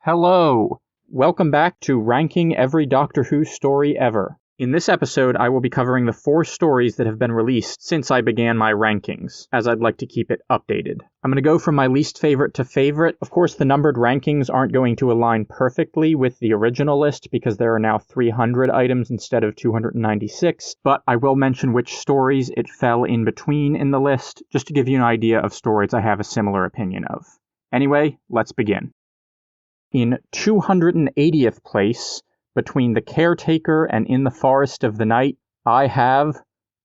Hello! Welcome back to Ranking Every Doctor Who Story Ever. In this episode, I will be covering the 4 stories that have been released since I began my rankings, as I'd like to keep it updated. I'm going to go from my least favorite to favorite. Of course, the numbered rankings aren't going to align perfectly with the original list because there are now 300 items instead of 296, but I will mention which stories it fell in between in the list, just to give you an idea of stories I have a similar opinion of. Anyway, let's begin. In 280th place, between The Caretaker and In the Forest of the Night, I have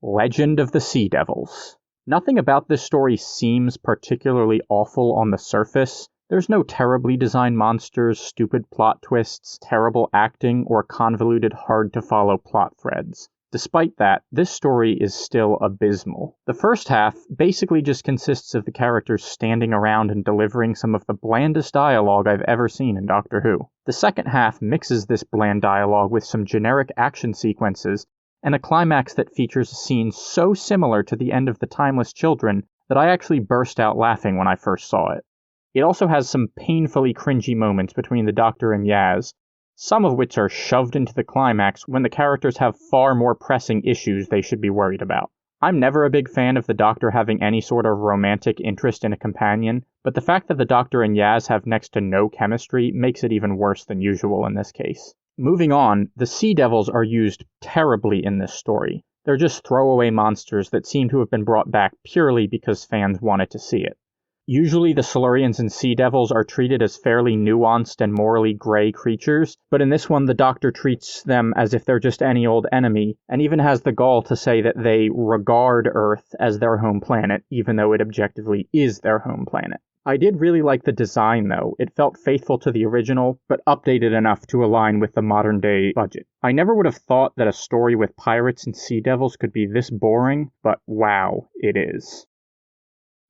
Legend of the Sea Devils. Nothing about this story seems particularly awful on the surface. There's no terribly designed monsters, stupid plot twists, terrible acting, or convoluted, hard-to-follow plot threads. Despite that, this story is still abysmal. The first half basically just consists of the characters standing around and delivering some of the blandest dialogue I've ever seen in Doctor Who. The second half mixes this bland dialogue with some generic action sequences and a climax that features a scene so similar to the end of The Timeless Children that I actually burst out laughing when I first saw it. It also has some painfully cringy moments between the Doctor and Yaz, some of which are shoved into the climax when the characters have far more pressing issues they should be worried about. I'm never a big fan of the Doctor having any sort of romantic interest in a companion, but the fact that the Doctor and Yaz have next to no chemistry makes it even worse than usual in this case. Moving on, the Sea Devils are used terribly in this story. They're just throwaway monsters that seem to have been brought back purely because fans wanted to see it. Usually the Silurians and Sea Devils are treated as fairly nuanced and morally gray creatures, but in this one the Doctor treats them as if they're just any old enemy, and even has the gall to say that they regard Earth as their home planet, even though it objectively is their home planet. I did really like the design though. It felt faithful to the original, but updated enough to align with the modern day budget. I never would have thought that a story with pirates and Sea Devils could be this boring, but wow, it is.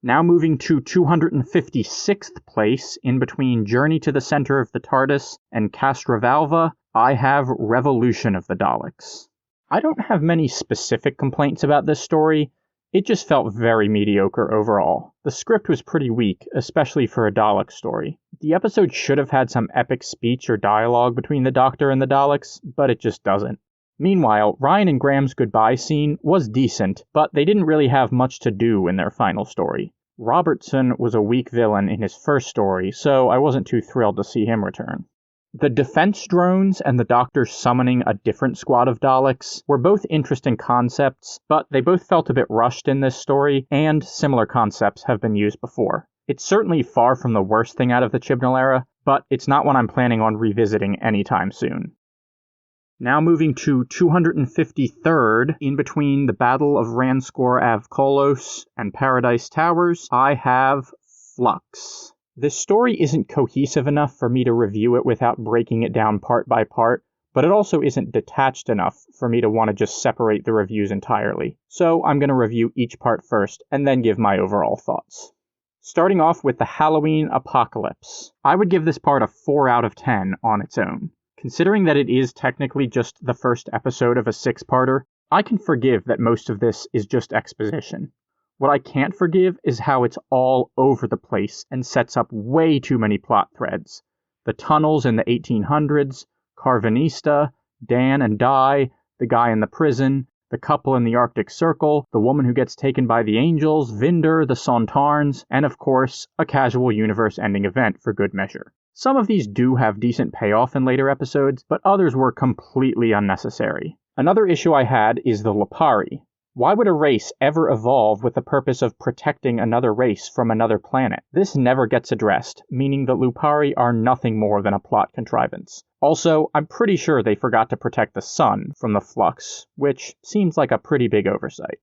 Now moving to 256th place, in between Journey to the Center of the TARDIS and Castrovalva, I have Revolution of the Daleks. I don't have many specific complaints about this story. It just felt very mediocre overall. The script was pretty weak, especially for a Dalek story. The episode should have had some epic speech or dialogue between the Doctor and the Daleks, but it just doesn't. Meanwhile, Ryan and Graham's goodbye scene was decent, but they didn't really have much to do in their final story. Robertson was a weak villain in his first story, so I wasn't too thrilled to see him return. The defense drones and the Doctor summoning a different squad of Daleks were both interesting concepts, but they both felt a bit rushed in this story, and similar concepts have been used before. It's certainly far from the worst thing out of the Chibnall era, but it's not one I'm planning on revisiting anytime soon. Now moving to 253rd, in between the Battle of Ranskor Av Kolos and Paradise Towers, I have Flux. This story isn't cohesive enough for me to review it without breaking it down part by part, but it also isn't detached enough for me to want to just separate the reviews entirely. So I'm going to review each part first, and then give my overall thoughts. Starting off with the Halloween Apocalypse. I would give this part a 4 out of 10 on its own. Considering that it is technically just the first episode of a 6-parter, I can forgive that most of this is just exposition. What I can't forgive is how it's all over the place and sets up way too many plot threads. The tunnels in the 1800s, Carvanista, Dan and Di, the guy in the prison, the couple in the Arctic Circle, the woman who gets taken by the Angels, Vinder, the Sontarns, and of course, a casual universe-ending event for good measure. Some of these do have decent payoff in later episodes, but others were completely unnecessary. Another issue I had is the Lupari. Why would a race ever evolve with the purpose of protecting another race from another planet? This never gets addressed, meaning that Lupari are nothing more than a plot contrivance. Also, I'm pretty sure they forgot to protect the sun from the flux, which seems like a pretty big oversight.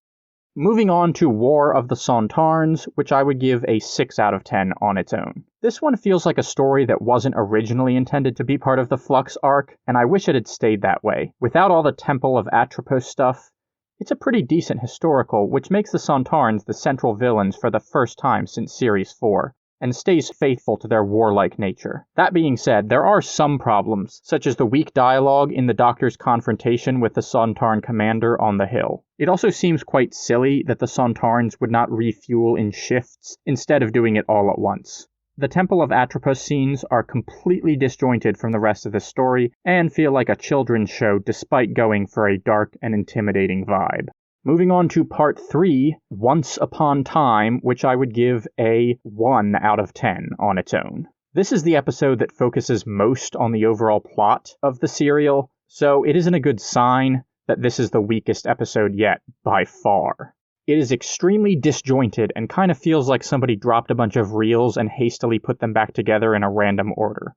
Moving on to War of the Sontarns, which I would give a 6 out of 10 on its own. This one feels like a story that wasn't originally intended to be part of the Flux arc, and I wish it had stayed that way. Without all the Temple of Atropos stuff, it's a pretty decent historical, which makes the Sontarns the central villains for the first time since Series 4, and stays faithful to their warlike nature. That being said, there are some problems, such as the weak dialogue in the Doctor's confrontation with the Sontarn commander on the hill. It also seems quite silly that the Sontarns would not refuel in shifts instead of doing it all at once. The Temple of Atropos scenes are completely disjointed from the rest of the story and feel like a children's show despite going for a dark and intimidating vibe. Moving on to part 3, Once Upon Time, which I would give a 1 out of 10 on its own. This is the episode that focuses most on the overall plot of the serial, so it isn't a good sign that this is the weakest episode yet, by far. It is extremely disjointed and kind of feels like somebody dropped a bunch of reels and hastily put them back together in a random order.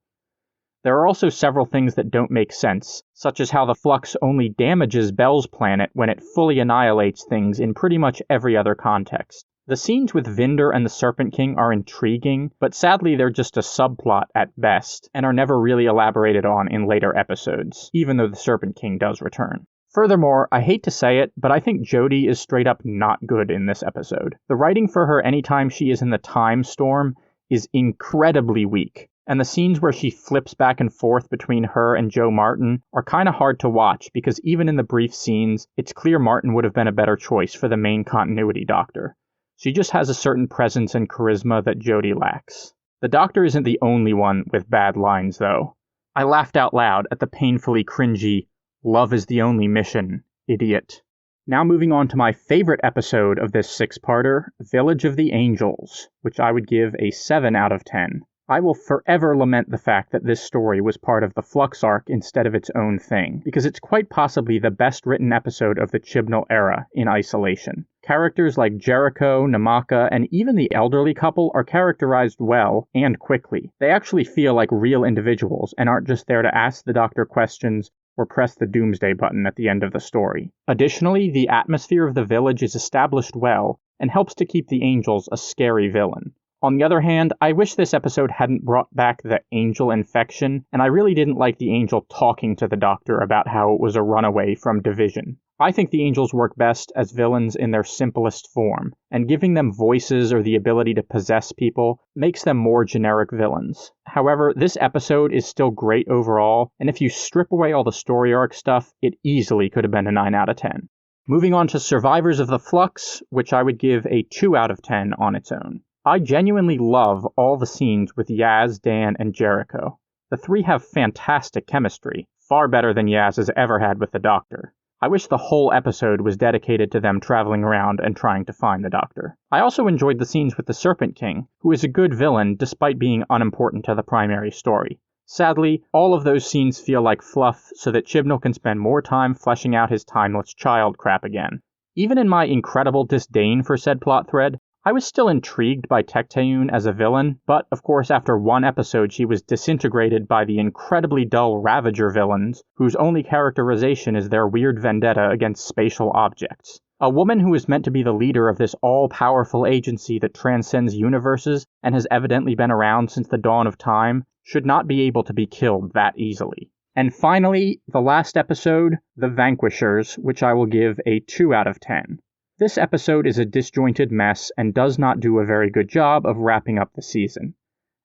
There are also several things that don't make sense, such as how the flux only damages Belle's planet when it fully annihilates things in pretty much every other context. The scenes with Vinder and the Serpent King are intriguing, but sadly they're just a subplot at best, and are never really elaborated on in later episodes, even though the Serpent King does return. Furthermore, I hate to say it, but I think Jodie is straight up not good in this episode. The writing for her anytime she is in the time storm is incredibly weak, and the scenes where she flips back and forth between her and Joe Martin are kind of hard to watch because even in the brief scenes, it's clear Martin would have been a better choice for the main continuity Doctor. She just has a certain presence and charisma that Jodie lacks. The Doctor isn't the only one with bad lines, though. I laughed out loud at the painfully cringy, "Love is the only mission, idiot." Now moving on to my favorite episode of this 6-parter, Village of the Angels, which I would give a 7 out of 10. I will forever lament the fact that this story was part of the Flux arc instead of its own thing, because it's quite possibly the best written episode of the Chibnall era in isolation. Characters like Jericho, Namaka, and even the elderly couple are characterized well and quickly. They actually feel like real individuals and aren't just there to ask the Doctor questions or press the doomsday button at the end of the story. Additionally, the atmosphere of the village is established well and helps to keep the Angels a scary villain. On the other hand, I wish this episode hadn't brought back the angel infection, and I really didn't like the angel talking to the Doctor about how it was a runaway from Division. I think the Angels work best as villains in their simplest form, and giving them voices or the ability to possess people makes them more generic villains. However, this episode is still great overall, and if you strip away all the story arc stuff, it easily could have been a 9 out of 10. Moving on to Survivors of the Flux, which I would give a 2 out of 10 on its own. I genuinely love all the scenes with Yaz, Dan, and Jericho. The three have fantastic chemistry, far better than Yaz has ever had with the Doctor. I wish the whole episode was dedicated to them traveling around and trying to find the Doctor. I also enjoyed the scenes with the Serpent King, who is a good villain despite being unimportant to the primary story. Sadly, all of those scenes feel like fluff so that Chibnall can spend more time fleshing out his timeless child crap again. Even in my incredible disdain for said plot thread, I was still intrigued by Tecteun as a villain, but of course after one episode she was disintegrated by the incredibly dull Ravager villains, whose only characterization is their weird vendetta against spatial objects. A woman who is meant to be the leader of this all-powerful agency that transcends universes and has evidently been around since the dawn of time should not be able to be killed that easily. And finally, the last episode, The Vanquishers, which I will give a 2 out of 10. This episode is a disjointed mess and does not do a very good job of wrapping up the season.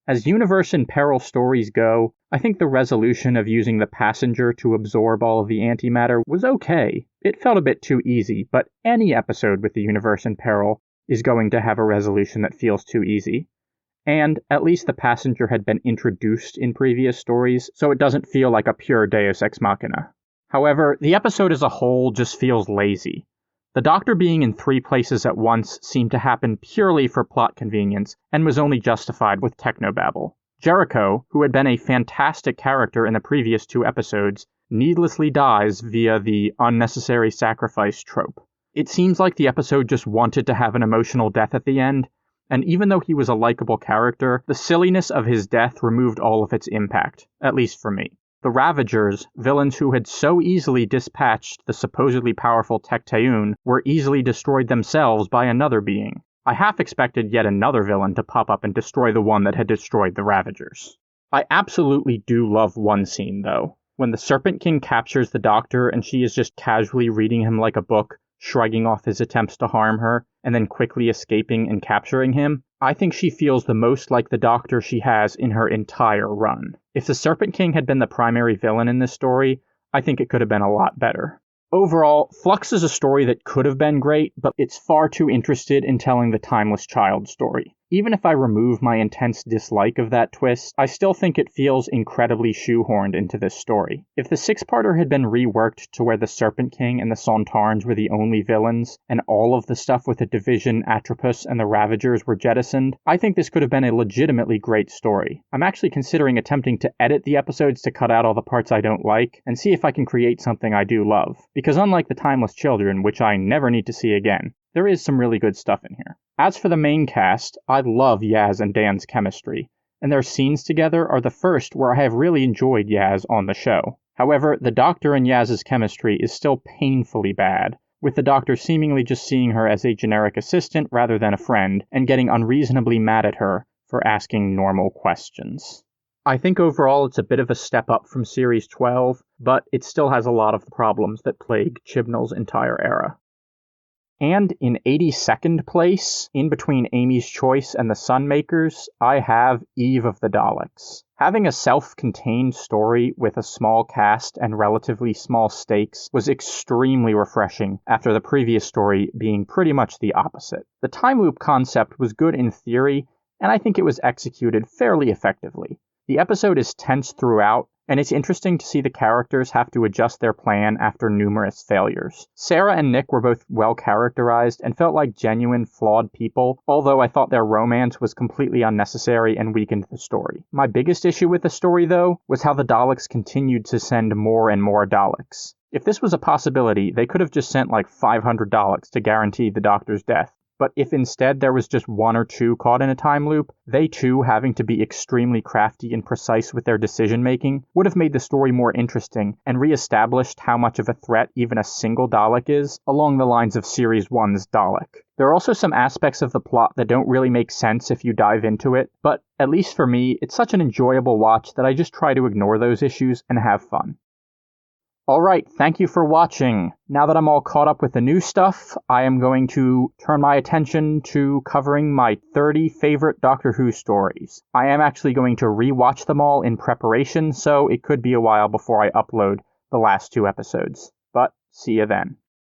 As universe in peril stories go, I think the resolution of using the passenger to absorb all of the antimatter was okay. It felt a bit too easy, but any episode with the universe in peril is going to have a resolution that feels too easy. And at least the passenger had been introduced in previous stories, so it doesn't feel like a pure deus ex machina. However, the episode as a whole just feels lazy. The Doctor being in 3 places at once seemed to happen purely for plot convenience and was only justified with technobabble. Jericho, who had been a fantastic character in the previous 2 episodes, needlessly dies via the unnecessary sacrifice trope. It seems like the episode just wanted to have an emotional death at the end, and even though he was a likable character, the silliness of his death removed all of its impact, at least for me. The Ravagers, villains who had so easily dispatched the supposedly powerful Tecteun, were easily destroyed themselves by another being. I half expected yet another villain to pop up and destroy the one that had destroyed the Ravagers. I absolutely do love one scene, though. When the Serpent King captures the Doctor and she is just casually reading him like a book, shrugging off his attempts to harm her, and then quickly escaping and capturing him, I think she feels the most like the Doctor she has in her entire run. If the Serpent King had been the primary villain in this story, I think it could have been a lot better. Overall, Flux is a story that could have been great, but it's far too interested in telling the timeless child story. Even if I remove my intense dislike of that twist, I still think it feels incredibly shoehorned into this story. If the six-parter had been reworked to where the Serpent King and the Sontarans were the only villains, and all of the stuff with the Division, Atropus, and the Ravagers were jettisoned, I think this could have been a legitimately great story. I'm actually considering attempting to edit the episodes to cut out all the parts I don't like, and see if I can create something I do love. Because unlike the Timeless Children, which I never need to see again, there is some really good stuff in here. As for the main cast, I love Yaz and Dan's chemistry, and their scenes together are the first where I have really enjoyed Yaz on the show. However, the Doctor and Yaz's chemistry is still painfully bad, with the Doctor seemingly just seeing her as a generic assistant rather than a friend, and getting unreasonably mad at her for asking normal questions. I think overall it's a bit of a step up from Series 12, but it still has a lot of the problems that plague Chibnall's entire era. And in 82nd place, in between Amy's Choice and the Sunmakers, I have Eve of the Daleks. Having a self-contained story with a small cast and relatively small stakes was extremely refreshing after the previous story being pretty much the opposite. The time loop concept was good in theory, and I think it was executed fairly effectively. The episode is tense throughout, and it's interesting to see the characters have to adjust their plan after numerous failures. Sarah and Nick were both well characterized and felt like genuine, flawed people, although I thought their romance was completely unnecessary and weakened the story. My biggest issue with the story, though, was how the Daleks continued to send more and more Daleks. If this was a possibility, they could have just sent like 500 Daleks to guarantee the Doctor's death. But if instead there was just one or two caught in a time loop, they too, having to be extremely crafty and precise with their decision-making, would have made the story more interesting and re-established how much of a threat even a single Dalek is, along the lines of Series 1's Dalek. There are also some aspects of the plot that don't really make sense if you dive into it, but at least for me, it's such an enjoyable watch that I just try to ignore those issues and have fun. Alright, thank you for watching. Now that I'm all caught up with the new stuff, I am going to turn my attention to covering my 30 favorite Doctor Who stories. I am actually going to rewatch them all in preparation, so it could be a while before I upload the last 2 episodes. But see you then.